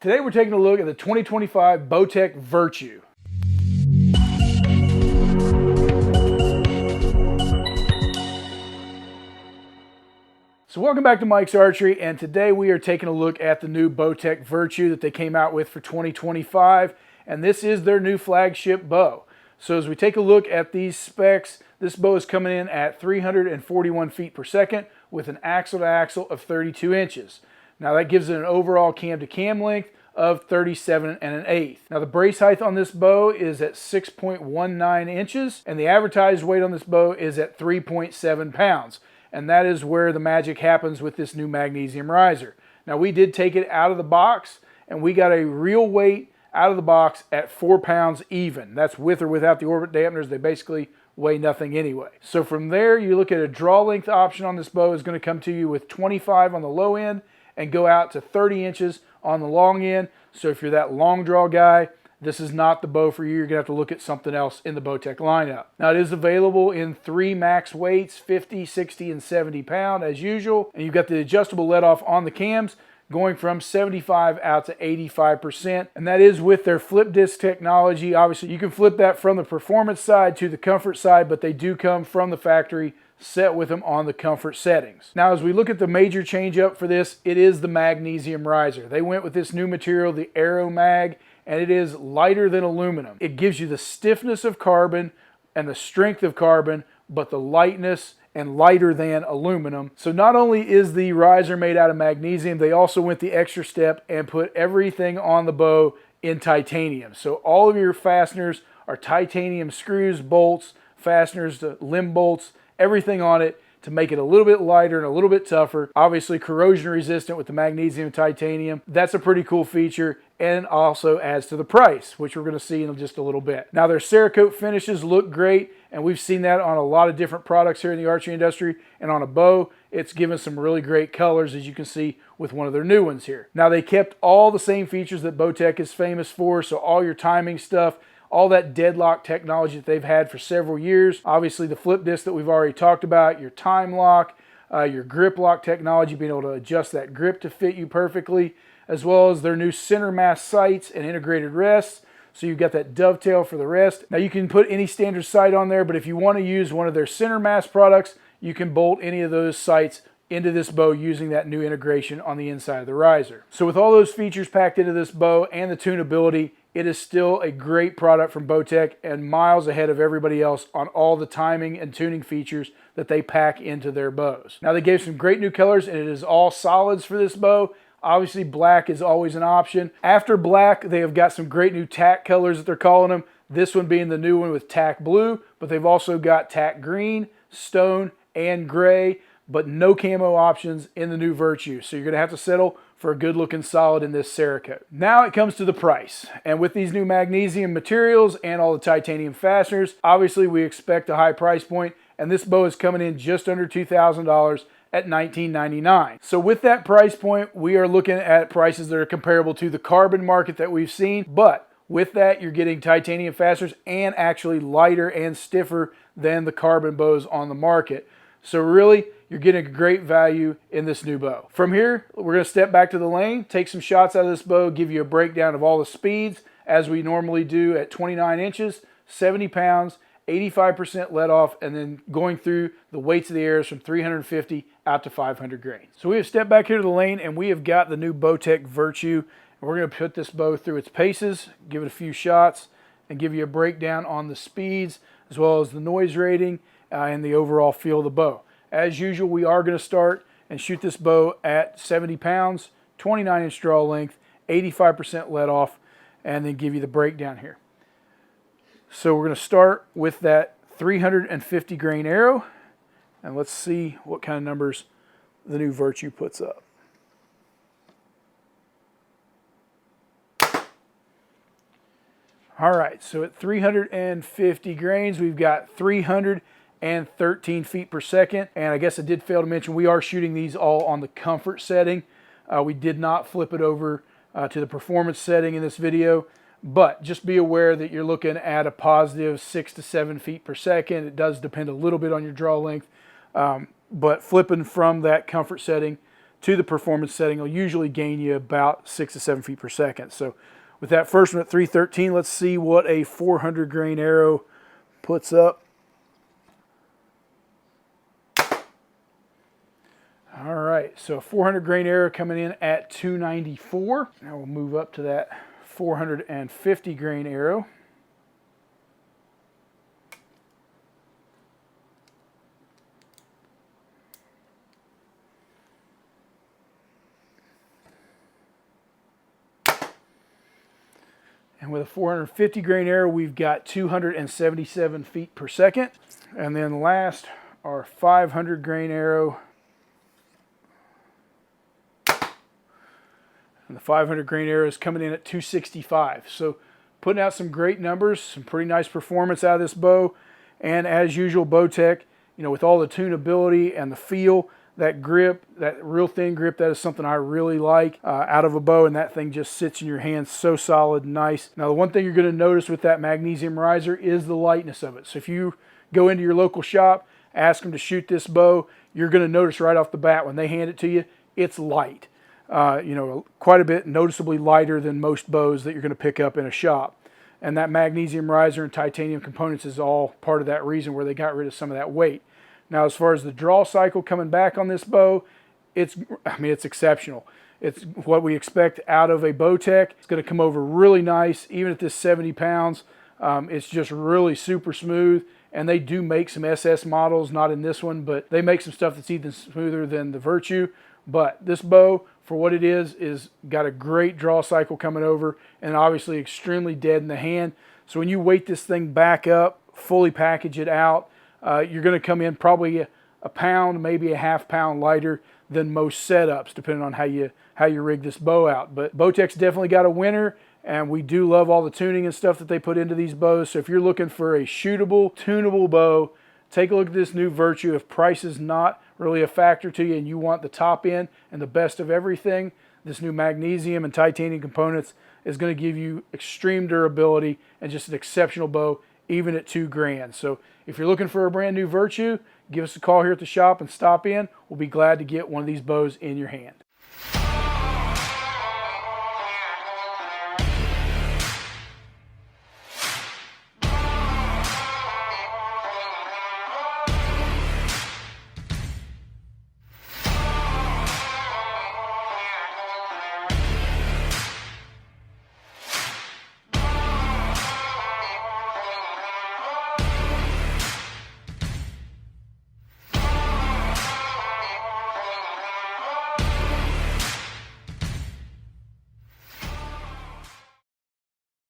Today we're taking a look at the 2025 Bowtech Virtue. So welcome back to Mike's Archery, and today we are taking a look at the new Bowtech Virtue that they came out with for 2025, and this is their new flagship bow. So as we take a look at these specs, this bow is coming in at 341 feet per second with an axle to axle of 32 inches. Now that gives it an overall cam to cam length of 37 1/8. Now the brace height on this bow is at 6.19 inches, and the advertised weight on this bow is at 3.7 pounds. And that is where the magic happens with this new magnesium riser. Now we did take it out of the box, and we got a real weight out of the box at 4 pounds even. That's with or without the orbit dampeners. They basically weigh nothing anyway. So from there, you look at a draw length option on this bow is going to come to you with 25 on the low end and go out to 30 inches on the long end. So if you're that long draw guy, this is not the bow for you. You're going to have to look at something else in the Bowtech lineup. Now it is available in 3 max weights, 50, 60, and 70 pound as usual. And you've got the adjustable let-off on the cams going from 75 out to 85%. And that is with their flip disc technology. Obviously you can flip that from the performance side to the comfort side, but they do come from the factory set with them on the comfort settings. Now as we look at the major change up for this, it is the magnesium riser. They went with this new material, the AeroMag, and it is lighter than aluminum. It gives you the stiffness of carbon and the strength of carbon, but the lightness and lighter than aluminum. So not only is the riser made out of magnesium, they also went the extra step and put everything on the bow in titanium. So all of your fasteners are titanium screws, bolts, fasteners, limb bolts, everything on it to make it a little bit lighter and a little bit tougher. Obviously corrosion resistant with the magnesium and titanium. That's a pretty cool feature and also adds to the price, which we're going to see in just a little bit. Now their Cerakote finishes look great, and we've seen that on a lot of different products here in the archery industry, and on a bow it's given some really great colors, as you can see with one of their new ones here. Now they kept all the same features that Bowtech is famous for, so all your timing stuff, all that DeadLock technology that they've had for several years. Obviously the flip disc that we've already talked about, your time lock, your grip lock technology, being able to adjust that grip to fit you perfectly, as well as their new center mass sights and integrated rests. So you've got that dovetail for the rest. Now you can put any standard sight on there, but if you want to use one of their center mass products, you can bolt any of those sights into this bow using that new integration on the inside of the riser. So with all those features packed into this bow and the tunability, it is still a great product from Bowtech and miles ahead of everybody else on all the timing and tuning features that they pack into their bows. Now they gave some great new colors, and it is all solids for this bow. Obviously black is always an option. After black, they have got some great new TAC colors that they're calling them. This one being the new one with TAC Blue, but they've also got TAC Green, Stone, and Gray, but no camo options in the new Virtue. So you're going to have to settle for a good looking solid in this Cerakote. Now it comes to the price. And with these new magnesium materials and all the titanium fasteners, obviously we expect a high price point, and this bow is coming in just under $2,000 at $19.99. So with that price point, we are looking at prices that are comparable to the carbon market that we've seen, but with that, you're getting titanium fasteners and actually lighter and stiffer than the carbon bows on the market. So really, you're getting a great value in this new bow. From here, we're going to step back to the lane, take some shots out of this bow, give you a breakdown of all the speeds as we normally do at 29 inches, 70 pounds, 85% let off, and then going through the weights of the arrows from 350 out to 500 grains. So we have stepped back here to the lane, and we have got the new Bowtech Virtue. And we're going to put this bow through its paces, give it a few shots, and give you a breakdown on the speeds, as well as the noise rating and the overall feel of the bow. As usual, we are going to start and shoot this bow at 70 pounds, 29-inch draw length, 85% let off, and then give you the breakdown here. So we're going to start with that 350 grain arrow, and let's see what kind of numbers the new Virtue puts up. All right, so at 350 grains, we've got 313 feet per second. And I guess I did fail to mention, we are shooting these all on the comfort setting. We did not flip it over to the performance setting in this video, but just be aware that you're looking at a positive 6 to 7 feet per second. It does depend a little bit on your draw length, but flipping from that comfort setting to the performance setting will usually gain you about 6 to 7 feet per second. So with that first one at 313, let's see what a 400 grain arrow puts up. All right, so a 400 grain arrow coming in at 294. Now we'll move up to that 450 grain arrow. And with a 450 grain arrow, we've got 277 feet per second. And then last, our 500 grain arrow. And the 500 grain arrow is coming in at 265. So putting out some great numbers, some pretty nice performance out of this bow. And as usual, Bowtech, you know, with all the tunability and the feel, that grip, that real thin grip, that is something I really like out of a bow, and that thing just sits in your hand so solid and nice. Now, the one thing you're going to notice with that magnesium riser is the lightness of it. So if you go into your local shop, ask them to shoot this bow, you're going to notice right off the bat when they hand it to you, it's light. You know, quite a bit noticeably lighter than most bows that you're going to pick up in a shop. And that magnesium riser and titanium components is all part of that reason where they got rid of some of that weight. Now, as far as the draw cycle coming back on this bow, it's exceptional. It's what we expect out of a Bowtech. It's going to come over really nice, even at this 70 pounds. It's just really super smooth. And they do make some SS models, not in this one, but they make some stuff that's even smoother than the Virtue. But this bow, for what it is got a great draw cycle coming over, and obviously extremely dead in the hand. So when you weight this thing back up, fully package it out, you're going to come in probably a pound, maybe a half pound lighter than most setups, depending on how you rig this bow out. But Bowtech's definitely got a winner, and we do love all the tuning and stuff that they put into these bows. So if you're looking for a shootable, tunable bow, take a look at this new Virtue. If price is not really a factor to you and you want the top end and the best of everything, this new magnesium and titanium components is going to give you extreme durability and just an exceptional bow, even at $2,000. So if you're looking for a brand new Virtue, give us a call here at the shop and stop in. We'll be glad to get one of these bows in your hand.